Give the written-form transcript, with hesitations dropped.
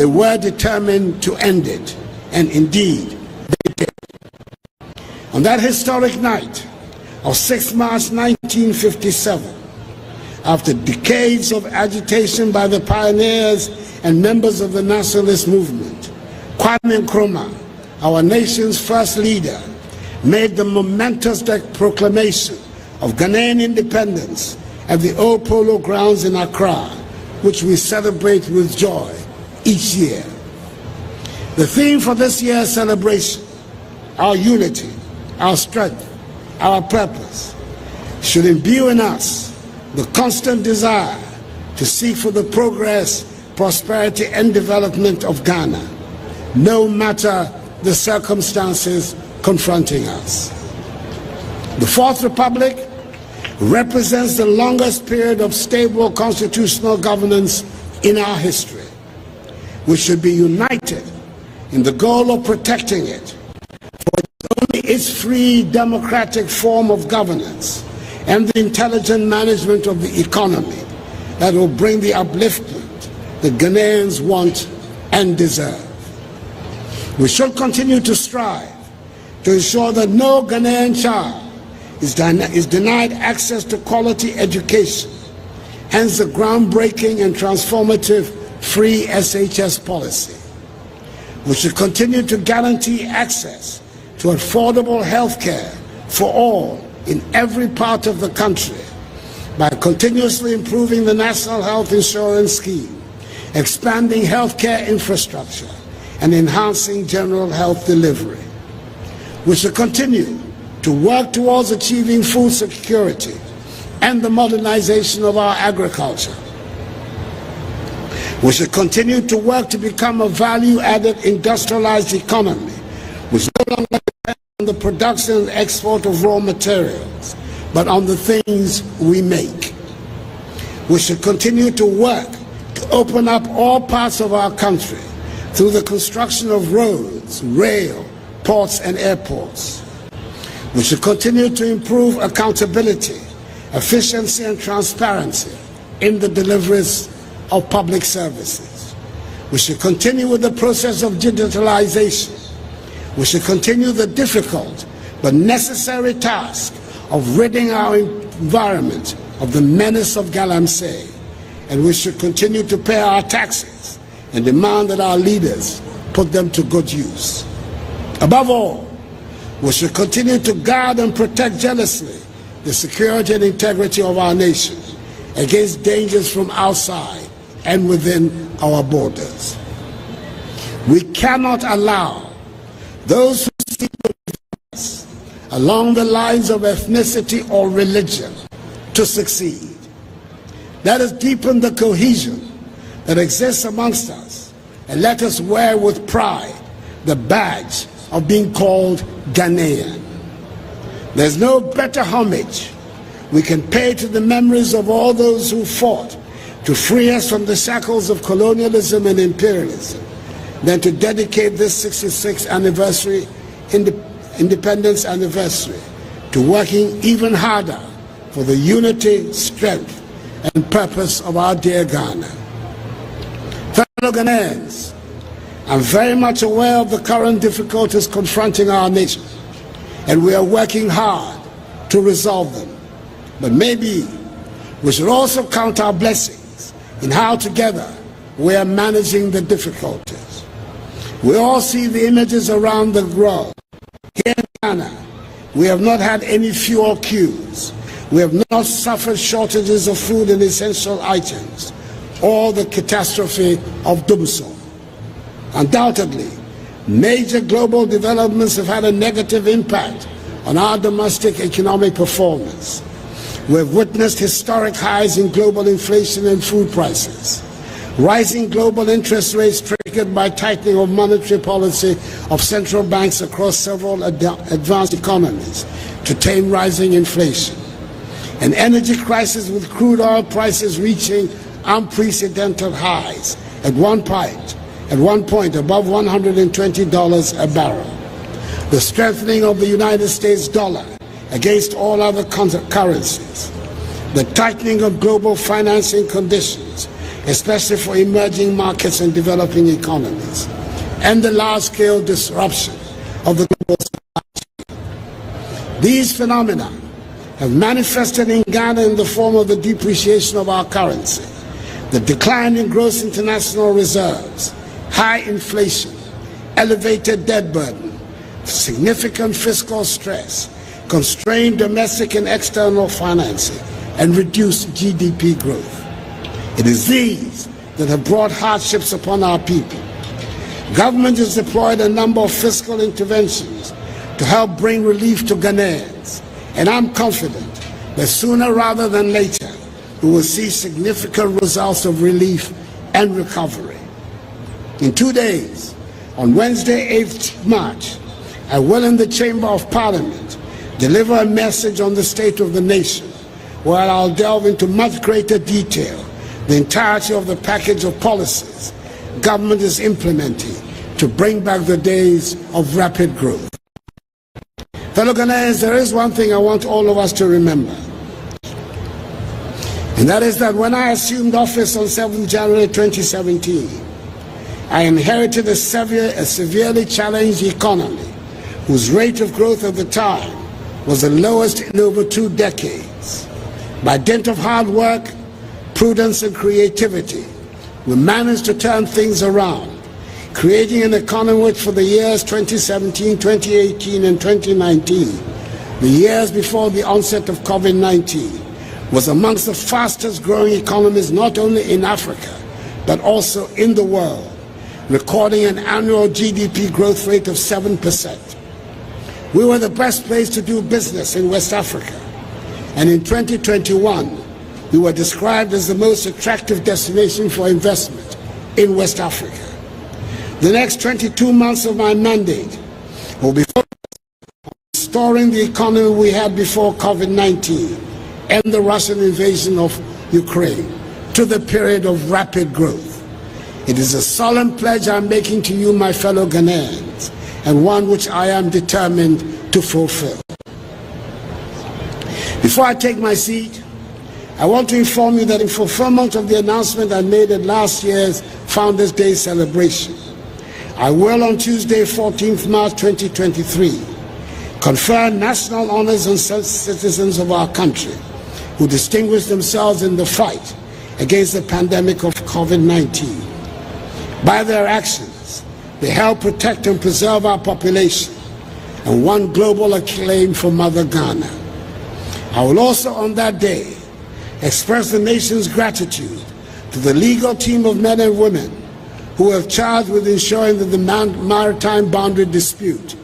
They were determined to end it, and indeed they did. On that historic night of 6 March 1957, after decades of agitation by the pioneers and members of the nationalist movement, Kwame Nkrumah, our nation's first leader, made the momentous proclamation of Ghanaian independence at the old polo grounds in Accra, which we celebrate with joy each year. The theme for this year's celebration, our unity, our strength, our purpose, should imbue in us the constant desire to seek for the progress, prosperity, and development of Ghana, no matter the circumstances confronting us. The Fourth Republic represents the longest period of stable constitutional governance in our history. We should be united in the goal of protecting it, for it's only its free democratic form of governance and the intelligent management of the economy that will bring the upliftment that Ghanaians want and deserve. We should continue to strive to ensure that no Ghanaian child is denied access to quality education, hence the groundbreaking and transformative free SHS policy. We should continue to guarantee access to affordable health care for all in every part of the country by continuously improving the National Health Insurance Scheme, expanding healthcare infrastructure, and enhancing general health delivery. We should continue to work towards achieving food security and the modernization of our agriculture. We should continue to work to become a value-added industrialized economy, which no longer depends on the production and export of raw materials, but on the things we make. We should continue to work to open up all parts of our country through the construction of roads, rail, ports, and airports. We should continue to improve accountability, efficiency, and transparency in the deliveries of public services. We should continue with the process of digitalization. We should continue the difficult but necessary task of ridding our environment of the menace of galamsey. And we should continue to pay our taxes and demand that our leaders put them to good use. Above all, we should continue to guard and protect jealously the security and integrity of our nation against dangers from outside and within our borders. We cannot allow those who seek to divide us along the lines of ethnicity or religion to succeed. Let us deepen the cohesion that exists amongst us, and let us wear with pride the badge of being called Ghanaian. There's no better homage we can pay to the memories of all those who fought to free us from the shackles of colonialism and imperialism than to dedicate this 66th anniversary, independence anniversary, to working even harder for the unity, strength, and purpose of our dear Ghana. Fellow Ghanaians, I'm very much aware of the current difficulties confronting our nation, and we are working hard to resolve them. But maybe we should also count our blessings in how together we are managing the difficulties. We all see the images around the world. Here in Ghana, we have not had any fuel queues. We have not suffered shortages of food and essential items, or the catastrophe of Dumsum. Undoubtedly, major global developments have had a negative impact on our domestic economic performance. We have witnessed historic highs in global inflation and food prices, rising global interest rates triggered by tightening of monetary policy of central banks across several advanced economies to tame rising inflation, an energy crisis with crude oil prices reaching unprecedented highs at one point above $120 a barrel, the strengthening of the United States dollar against all other currencies, the tightening of global financing conditions especially for emerging markets and developing economies, and the large-scale disruption of the global supply chain. These phenomena have manifested in Ghana in the form of the depreciation of our currency, the decline in gross international reserves, high inflation, elevated debt burden, significant fiscal stress, constrained domestic and external financing, and reduced GDP growth. It is these that have brought hardships upon our people. Government has deployed a number of fiscal interventions to help bring relief to Ghanaians, and I'm confident that sooner rather than later we will see significant results of relief and recovery. In 2 days, on Wednesday, 8th March, I will in the Chamber of Parliament deliver a message on the state of the nation, where I'll delve into much greater detail the entirety of the package of policies government is implementing to bring back the days of rapid growth. Fellow Ghanaians, there is one thing I want all of us to remember, and that is that when I assumed office on 7th January 2017, I inherited a severely challenged economy whose rate of growth at the time was the lowest in over 2 decades. By dint of hard work, prudence and creativity, we managed to turn things around, creating an economy which for the years 2017, 2018 and 2019, the years before the onset of COVID-19, was amongst the fastest growing economies not only in Africa, but also in the world, recording an annual GDP growth rate of 7%. We were the best place to do business in West Africa, and in 2021, we were described as the most attractive destination for investment in West Africa. The next 22 months of my mandate will be focused on restoring the economy we had before COVID-19 and the Russian invasion of Ukraine to the period of rapid growth. It is a solemn pledge I'm making to you, my fellow Ghanaians, and one which I am determined to fulfill. Before I take my seat, I want to inform you that in fulfillment of the announcement I made at last year's Founders' Day celebration, I will on Tuesday, 14th March 2023, confer national honors on citizens of our country who distinguished themselves in the fight against the pandemic of COVID-19. By their actions, they help protect and preserve our population and won global acclaim for Mother Ghana. I will also on that day express the nation's gratitude to the legal team of men and women who have charged with ensuring that the maritime boundary dispute